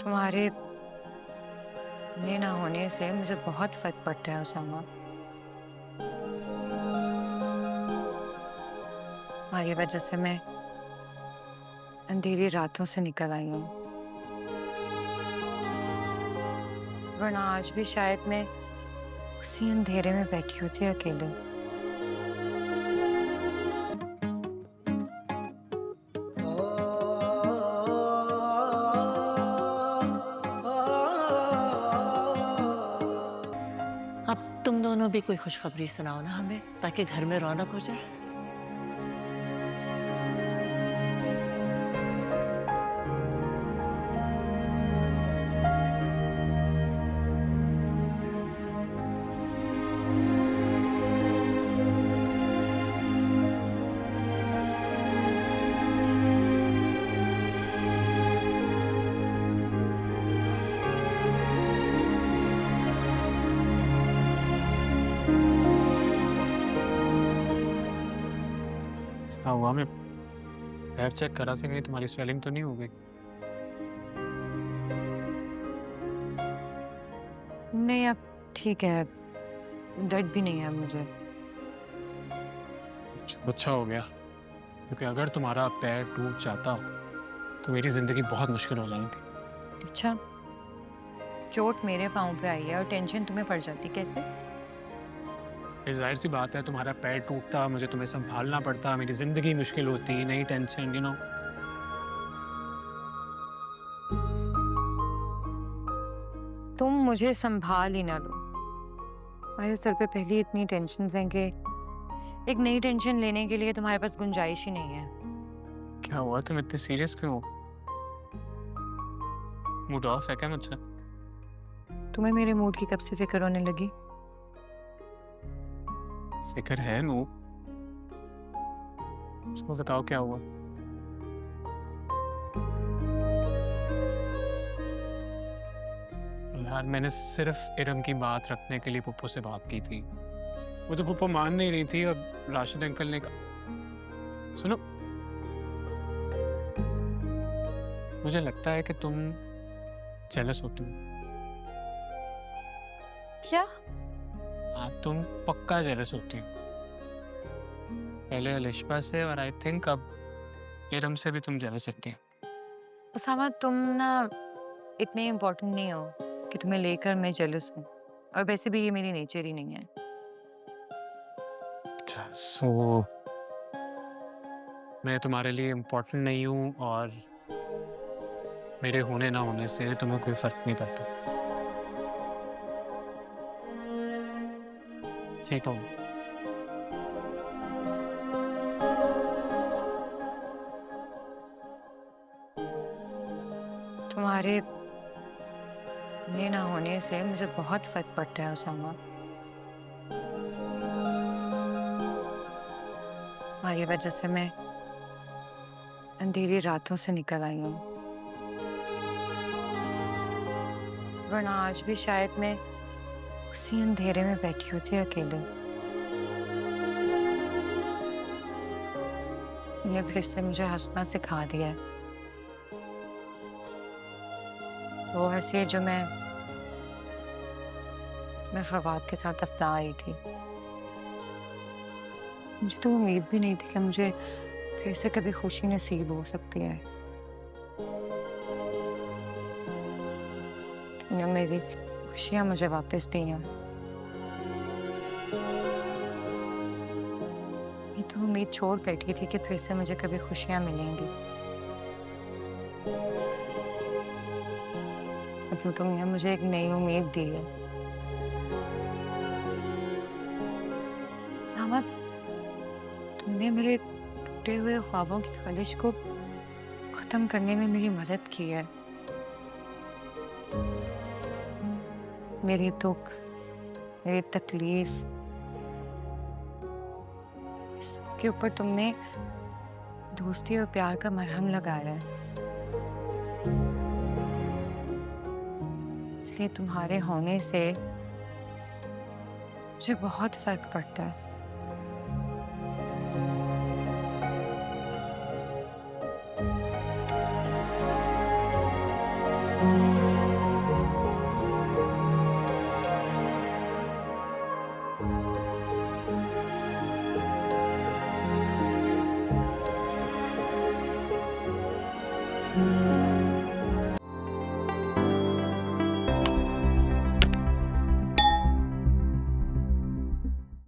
तुम्हारे ये ना होने से मुझे बहुत फर्क पड़ता है उसामा। तुम्हारी वजह से मैं अंधेरी रातों से निकल आई हूँ, वरना आज भी शायद मैं उसी अंधेरे में बैठी होती अकेले। अब तुम दोनों भी कोई खुशखबरी सुनाओ ना हमें, ताकि घर में रौनक हो जाए। क्या हुआ? मैं पैर चेक करा से कहीं तुम्हारी स्वेलिंग तो नहीं हो गई? नहीं, अब ठीक है, दर्द भी नहीं है मुझे। अच्छा हो गया, क्योंकि अगर तुम्हारा पैर टूट जाता तो मेरी जिंदगी बहुत मुश्किल हो जानी थी। अच्छा, चोट मेरे पाँव पे आई है और टेंशन तुम्हें पड़ जाती कैसे? ये जाहिर सी बात है, तुम्हारा पैर टूटता, मुझे तुम्हें संभालना पड़ता, मेरी जिंदगी मुश्किल होती, नई टेंशन, यू नो। तुम मुझे संभाल ही ना लो। मेरे सर पे पहले इतनी टेंशन हैं कि एक नई टेंशन लेने के लिए तुम्हारे पास गुंजाइश ही नहीं है। क्या हुआ? तुम इतने सीरियस क्यों हो? मूड ऑफ है क्या मुझसे? तुम्हें मेरे मूड की कब से फिक्र होने लगी? फिक्र है नू, उसको बताओ क्या हुआ। यार, मैंने सिर्फ इरम की बात रखने के लिए पुप्पो से बात की थी। वो तो पुप्पो मान नहीं रही थी, और राशिद अंकल ने कहा, सुनो, मुझे लगता है कि तुम जेलस होती हो। क्या? हाँ, तुम पक्का जेलस होती हो। पहले अलिशबा से, और आई थिंक अब इरम से भी तुम जेलस होती हो। उसामा, तुम ना इतने इम्पोर्टेंट नहीं हो कि तुम्हें लेकर मैं जेलस हूँ, और वैसे भी ये मेरी नेचर ही नहीं है। अच्छा, मैं तुम्हारे लिए इम्पोर्टेंट नहीं हूँ, और मेरे होने ना होने से तुम्हें कोई फर्क नहीं पड़ता। ठीक हो? तुम्हारे ये ना होने से मुझे बहुत फर्क पड़ता है उसामा। तुम्हारी वजह से मैं अंधेरी रातों से निकल आई हूँ, वरना आज भी शायद मैं उसी अंधेरे में बैठी होती अकेले। ये फिर से मुझे हंसना सिखा दिया है। वो हंसी जो मैं फवाद के साथ अफ्ताह आई थी। मुझे तो उम्मीद भी नहीं थी कि मुझे फिर से कभी खुशी नसीब हो सकती है। तुमने मेरी खुशियां मुझे वापस दी हैं। ये तो उम्मीद छोड़ बैठी थी कि फिर से मुझे कभी खुशियां मिलेंगी। अब तुमने मुझे एक नई उम्मीद दी है। सामा, तुमने मेरे टूटे हुए ख्वाबों की खालिश को खत्म करने में मेरी मदद की है। मेरी दुख, मेरी तकलीफ, इस सब के ऊपर तुमने दोस्ती और प्यार का मरहम लगाया है। इसलिए तुम्हारे होने से मुझे बहुत फर्क पड़ता है।